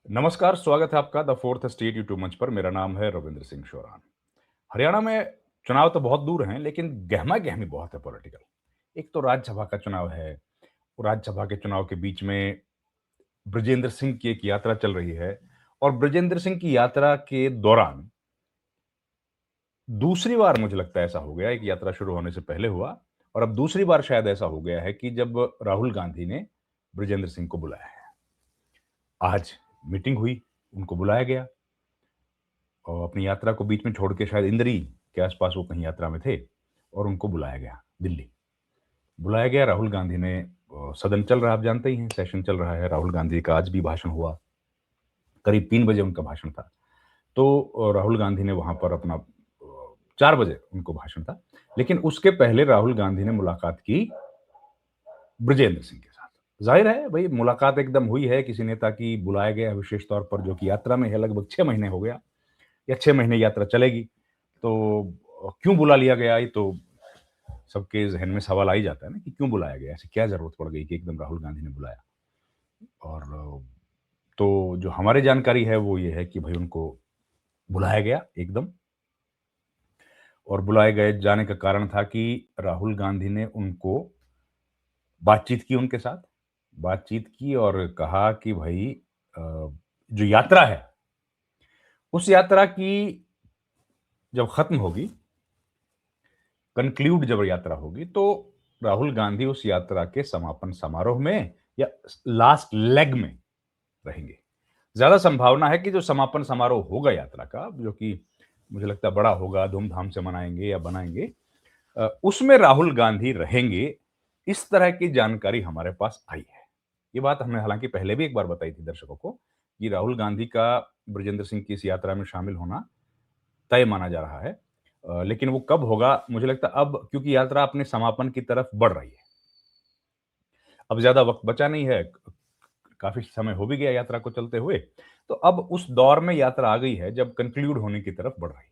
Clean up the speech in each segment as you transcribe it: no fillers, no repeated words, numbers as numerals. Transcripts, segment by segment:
नमस्कार, स्वागत है आपका द फोर्थ स्टेट यूट्यूब मंच पर। मेरा नाम है रविंद्र सिंह शोरान। हरियाणा में चुनाव तो बहुत दूर हैं, लेकिन गहमा-गहमी बहुत है पॉलिटिकल। एक तो राज्यसभा का चुनाव है, राज्यसभा के चुनाव के बीच में बृजेंद्र सिंह की एक यात्रा चल रही है और बृजेंद्र सिंह की यात्रा के दौरान दूसरी बार मुझे लगता है ऐसा हो गया, एक यात्रा शुरू होने से पहले हुआ और अब दूसरी बार शायद ऐसा हो गया है कि जब राहुल गांधी ने बृजेंद्र सिंह को बुलाया है। आज मीटिंग हुई, उनको बुलाया गया और अपनी यात्रा को बीच में छोड़ के शायद इंदरी के आसपास वो कहीं यात्रा में थे और उनको बुलाया गया दिल्ली। बुलाया गया, राहुल गांधी ने सदन चल रहा है, आप जानते ही हैं, सेशन चल रहा है। राहुल गांधी का आज भी भाषण हुआ, करीब 3 बजे उनका भाषण था। तो राहुल गांधी ने वहाँ पर अपना 4 बजे उनको भाषण था, लेकिन उसके पहले राहुल गांधी ने मुलाकात की बृजेंद्र सिंह के साथ। ज़ाहिर है भई मुलाकात एकदम हुई है, किसी नेता की बुलाया गया है विशेष तौर पर जो कि यात्रा में है, लगभग 6 महीने हो गया या 6 महीने यात्रा चलेगी। तो क्यों बुला लिया गया, ये तो सबके ज़हन में सवाल आ ही जाता है ना कि क्यों बुलाया गया? ऐसी क्या ज़रूरत पड़ गई कि एकदम राहुल गांधी ने बुलाया? और तो जो हमारी जानकारी है वो ये है कि भई उनको बुलाया गया एकदम और बुलाए गए जाने का कारण था कि राहुल गांधी ने उनको बातचीत की उनके साथ, बातचीत की और कहा कि भई जो यात्रा है, उस यात्रा की जब खत्म होगी, कंक्लूड जब यात्रा होगी, तो राहुल गांधी उस यात्रा के समापन समारोह में या लास्ट लेग में रहेंगे। ज़्यादा संभावना है कि जो समापन समारोह होगा यात्रा का, जो कि मुझे लगता है बड़ा होगा, धूमधाम से मनाएँगे या बनाएँगे, उसमें राहुल गांधी रहेंगे, इस तरह की जानकारी हमारे पास आई है। ये बात हमने हालाँकि पहले भी एक बार बताई थी दर्शकों को, कि राहुल गांधी का बृजेंद्र सिंह की इस यात्रा में शामिल होना तय माना जा रहा है। लेकिन वो कब होगा, मुझे लगता है अब क्योंकि यात्रा अपने समापन की तरफ बढ़ रही है। अब ज़्यादा वक़्त बचा नहीं है, काफ़ी समय हो भी गया यात्रा को चलते हुए, तो अब उस दौर में यात्रा आ गई है जब कंक्लूड होने की तरफ बढ़ रही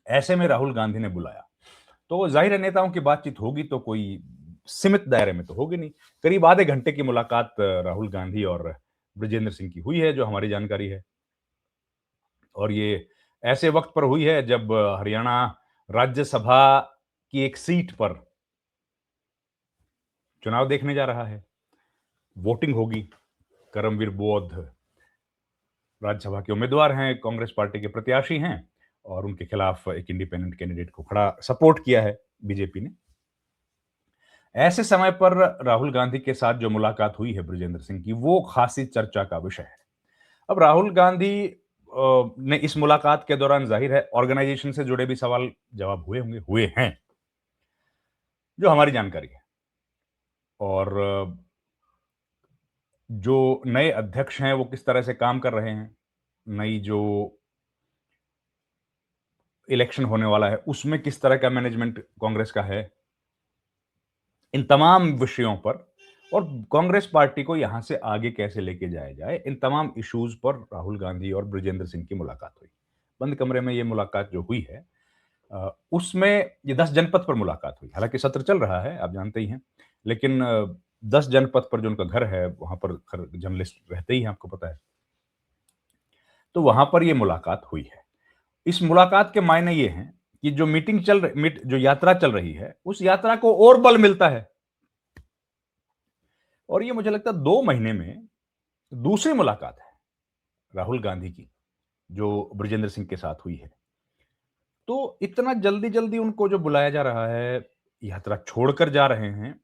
है। ऐसे में राहुल गांधी ने बुलाया, तो ज़ाहिर है नेताओं की बातचीत होगी तो कोई सीमित दायरे में तो होगी नहीं। करीब आधे घंटे की मुलाकात राहुल गांधी और बृजेंद्र सिंह की हुई है, जो हमारी जानकारी है। और ये ऐसे वक़्त पर हुई है जब हरियाणा राज्यसभा की एक सीट पर चुनाव देखने जा रहा है। वोटिंग होगी, करमवीर बौद्ध राज्यसभा के उम्मीदवार हैं, कांग्रेस पार्टी के प्रत्याशी हैं और उनके खिलाफ एक इंडिपेंडेंट कैंडिडेट को खड़ा सपोर्ट किया है बीजेपी ने। ऐसे समय पर राहुल गांधी के साथ जो मुलाकात हुई है बृजेंद्र सिंह की, वो खासी चर्चा का विषय है। अब राहुल गांधी ने इस मुलाकात के दौरान ज़ाहिर है ऑर्गेनाइजेशन से जुड़े भी सवाल जवाब हुए होंगे, हुए हैं, जो हमारी जानकारी है। और जो नए अध्यक्ष हैं, वो किस तरह से काम कर रहे हैं, नई जो इलेक्शन होने वाला है, उसमें किस तरह का मैनेजमेंट कांग्रेस का है, इन तमाम विषयों पर और कांग्रेस पार्टी को यहां से आगे कैसे लेके जाया जाए, इन तमाम इश्यूज पर राहुल गांधी और बृजेंद्र सिंह की मुलाकात हुई। बंद कमरे में ये मुलाकात जो हुई है, उसमें ये 10 जनपद पर मुलाकात हुई। हालांकि सत्र चल रहा है, आप जानते ही हैं, लेकिन 10 जनपद पर जो उनका घर है, वहां पर जर्नलिस्ट रहते ही हैं, आपको पता है। तो वहां पर ये मुलाकात हुई है। इस मुलाकात के मायने ये हैं कि जो मीटिंग चल रही जो यात्रा चल रही है, उस यात्रा को और बल मिलता है। और ये मुझे लगता है 2 महीने में दूसरी मुलाकात है राहुल गांधी की, जो बृजेंद्र सिंह के साथ हुई है। तो इतना जल्दी-जल्दी उनको जो बुलाया जा रहा है, यात्रा छोड़कर जा रहे हैं,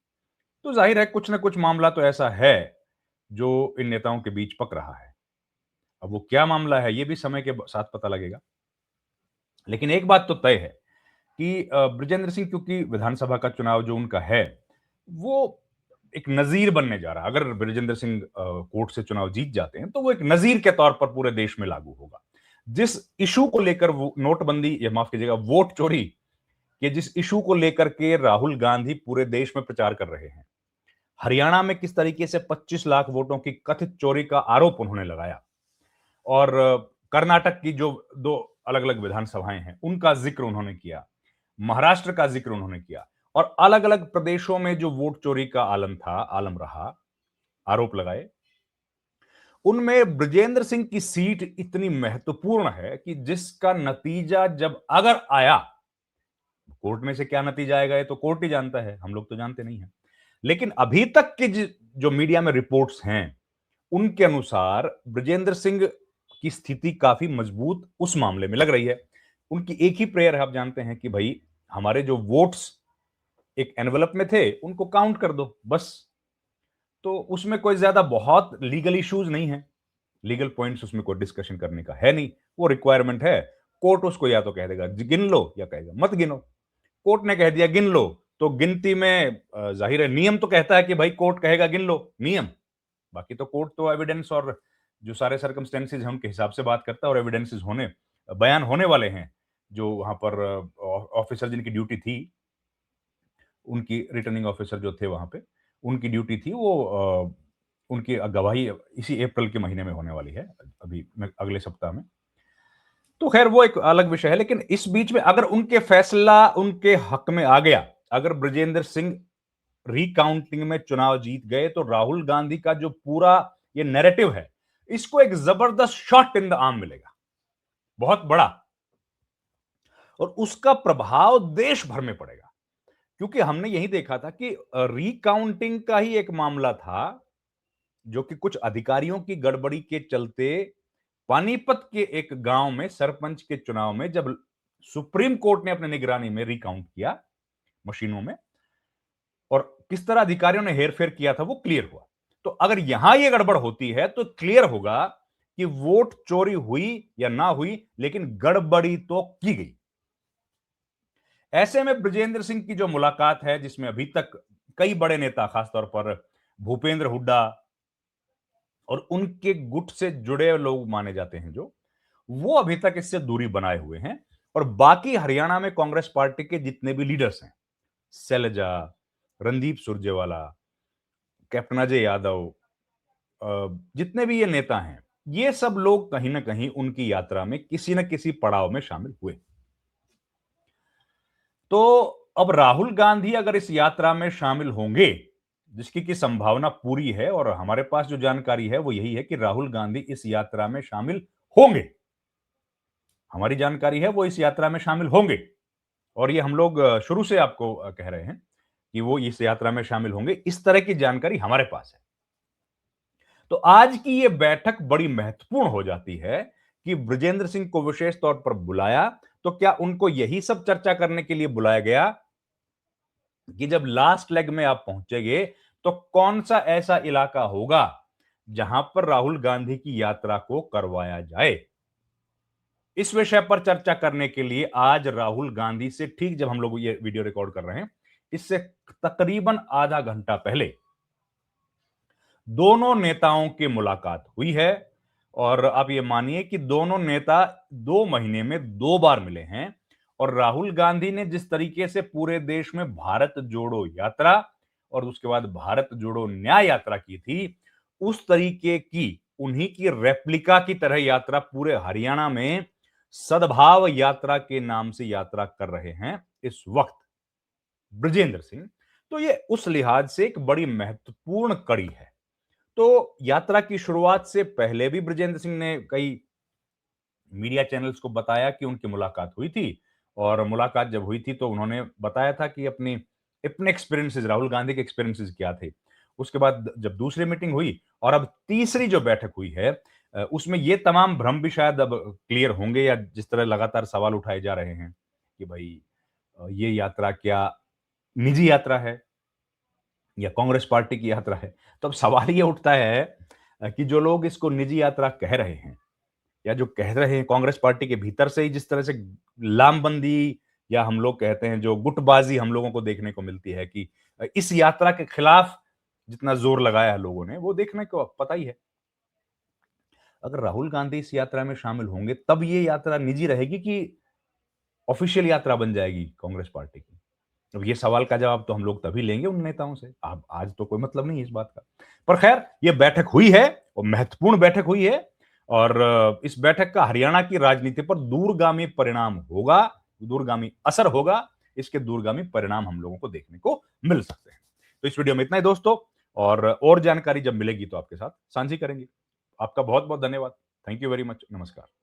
तो ज़ाहिर है कुछ न कुछ मामला तो ऐसा है, जो इन नेताओं के बीच पक रहा है। अब वो क्या मामला है, ये भी समय के साथ पता लगेगा। लेकिन एक बात तो तय है कि बृजेंद्र सिंह, क्योंकि विधानसभा का चुनाव जो उनका है, वो एक नज़ीर बनने जा रहा है। अगर बृजेंद्र सिंह कोर्ट से चुनाव जीत जाते हैं, तो वो एक नज़ीर के तौर पर पूरे देश में लागू होगा। जिस इश्यू को लेकर वो नोटबंदी, या माफ कीजिएगा, वोट चोरी के जिस इश्यू को लेकर के राहुल गांधी पूरे देश में प्रचार कर रहे हैं, हरियाणा में किस तरीके से 25 लाख वोटों की कथित चोरी का आरोप उन्होंने लगाया और कर्नाटक की जो 2 अलग-अलग विधानसभाएं हैं, उनका जिक्र उन्होंने किया। महाराष्ट्र का जिक्र उन्होंने किया और अलग-अलग प्रदेशों में जो वोट चोरी का आलम था, आलम रहा, आरोप लगाए, उनमें ब्रजेंद्र सिंह की सीट इतनी महत्वपूर्ण है कि जिसका नतीजा जब अगर आया, कोर्ट में से क्या नतीजा आएगा ये तो कोर्ट ही जानता है, हम लोग तो जानते नहीं हैं। लेकिन अभी तक के जो मीडिया में रिपोर्ट्स हैं, उनके अनुसार ब्रजेंद्र सिंह की स्थिति काफी मजबूत उस मामले में लग रही है। उनकी एक ही प्रेयर है, आप जानते हैं कि भाई हमारे जो वोट्स एक एनवलप में थे उनको काउंट कर दो बस। तो उसमें कोई ज्यादा बहुत लीगल इश्यूज नहीं है, लीगल पॉइंट्स उसमें कोई डिस्कशन करने का है नहीं। वो रिक्वायरमेंट है, कोर्ट उसको या तो कह देगा गिन लो या कहेगा मत गिनो। कोर्ट ने कह दिया गिन लो, तो गिनती में जाहिर है नियम तो कहता है कि भाई कोर्ट कहेगा गिन लो, नियम। बाकी तो कोर्ट तो एविडेंस और जो सारे सर्कमस्टेंसेज हैं उनके हिसाब से बात करता है, और एविडेंसेस होने बयान होने वाले हैं। जो वहां पर ऑफिसर जिनकी ड्यूटी थी, उनकी रिटर्निंग ऑफिसर जो थे वहां पे, उनकी ड्यूटी थी वो उनकी गवाही इसी अप्रैल के महीने में होने वाली है, अभी अगले सप्ताह में। तो खैर वो एक अलग विषय है, लेकिन इस बीच में अगर उनके फैसला उनके हक में आ गया, अगर ब्रजेंद्र सिंह रिकाउंटिंग में चुनाव जीत गए, तो राहुल गांधी का जो पूरा ये नैरेटिव है, इसको एक जबरदस्त शॉट इन द आर्म मिलेगा, बहुत बड़ा। और उसका प्रभाव देश भर में पड़ेगा, क्योंकि हमने यही देखा था कि रिकाउंटिंग का ही एक मामला था, जो कि कुछ अधिकारियों की गड़बड़ी के चलते पानीपत के एक गांव में सरपंच के चुनाव में जब सुप्रीम कोर्ट ने अपने निगरानी में रिकाउंट किया मशीनों में, और किस तरह अधिकारियों ने हेरफेर किया था वो क्लियर हुआ। तो अगर यहां ये गड़बड़ होती है तो क्लियर होगा कि वोट चोरी हुई या ना हुई, लेकिन गड़बड़ी तो की गई। ऐसे में ब्रजेंद्र सिंह की जो मुलाकात है, जिसमें अभी तक कई बड़े नेता, खासतौर पर भूपेंद्र हुड्डा और उनके गुट से जुड़े लोग माने जाते हैं जो, वो अभी तक इससे दूरी बनाए हुए हैं। और बाकी हरियाणा में कांग्रेस पार्टी के जितने भी लीडर्स हैं, शैलजा, रणदीप सुरजेवाला, कैप्टन अजय यादव, जितने भी ये नेता हैं, ये सब लोग कहीं ना कहीं उनकी यात्रा में किसी न किसी पड़ाव में शामिल हुए। तो अब राहुल गांधी अगर इस यात्रा में शामिल होंगे, जिसकी की संभावना पूरी है, और हमारे पास जो जानकारी है वो यही है कि राहुल गांधी इस यात्रा में शामिल होंगे। हमारी जानकारी है वो इस यात्रा में शामिल होंगे, और ये हम लोग शुरू से आपको कह रहे हैं कि वो इस यात्रा में शामिल होंगे, इस तरह की जानकारी हमारे पास है। तो आज की ये बैठक बड़ी महत्वपूर्ण हो जाती है कि ब्रजेंद्र सिंह को विशेष तौर पर बुलाया, तो क्या उनको यही सब चर्चा करने के लिए बुलाया गया कि जब लास्ट लेग में आप पहुंचेंगे तो कौन सा ऐसा इलाका होगा जहां पर राहुल गांधी की यात्रा को करवाया जाए। इस विषय पर चर्चा करने के लिए आज राहुल गांधी से ठीक जब हम लोग ये वीडियो रिकॉर्ड कर रहे हैं, इससे तकरीबन आधा घंटा पहले दोनों नेताओं की मुलाकात हुई है। और आप ये मानिए कि दोनों नेता 2 महीने में 2 बार मिले हैं। और राहुल गांधी ने जिस तरीके से पूरे देश में भारत जोड़ो यात्रा और उसके बाद भारत जोड़ो न्याय यात्रा की थी, उस तरीके की उन्हीं की रेप्लिका की तरह यात्रा पूरे हरियाणा में सद्भाव यात्रा के नाम से यात्रा कर रहे हैं इस वक्त ब्रजेंद्र सिंह। तो ये उस लिहाज से एक बड़ी महत्वपूर्ण कड़ी है। तो यात्रा की शुरुआत से पहले भी ब्रजेंद्र सिंह ने कई मीडिया चैनल्स को बताया कि उनकी मुलाकात हुई थी, और मुलाकात जब हुई थी तो उन्होंने बताया था कि अपनी अपने एक्सपीरियंसेस, राहुल गांधी के एक्सपीरियंसेस क्या थे। उसके बाद जब दूसरी मीटिंग हुई और अब तीसरी जो बैठक हुई है, उसमें ये तमाम भ्रम भी शायद अब क्लियर होंगे, या जिस तरह लगातार सवाल उठाए जा रहे हैं कि भाई ये यात्रा क्या निजी यात्रा है या कांग्रेस पार्टी की यात्रा है। तो अब सवाल ये उठता है कि जो लोग इसको निजी यात्रा कह रहे हैं, या जो कह रहे हैं कांग्रेस पार्टी के भीतर से ही जिस तरह से लामबंदी, या हम लोग कहते हैं जो गुटबाजी हम लोगों को देखने को मिलती है कि इस यात्रा के खिलाफ जितना जोर लगाया है लोगों ने, वो देखने को पता ही है। अगर राहुल गांधी इस यात्रा में शामिल होंगे तब ये यात्रा निजी रहेगी कि ऑफिशियल यात्रा बन जाएगी कांग्रेस पार्टी की। अब ये सवाल का जवाब तो हम लोग तभी लेंगे उन नेताओं से, अब आज तो कोई मतलब नहीं है इस बात का। पर खैर ये बैठक हुई है और महत्वपूर्ण बैठक हुई है, और इस बैठक का हरियाणा की राजनीति पर दूरगामी परिणाम होगा, दूरगामी असर होगा। इसके दूरगामी परिणाम हम लोगों को देखने को मिल सकते हैं। तो इस वीडियो में इतना ही दोस्तों, और जानकारी जब मिलेगी तो आपके साथ साझी करेंगे। आपका बहुत-बहुत धन्यवाद। Thank you very much. नमस्कार।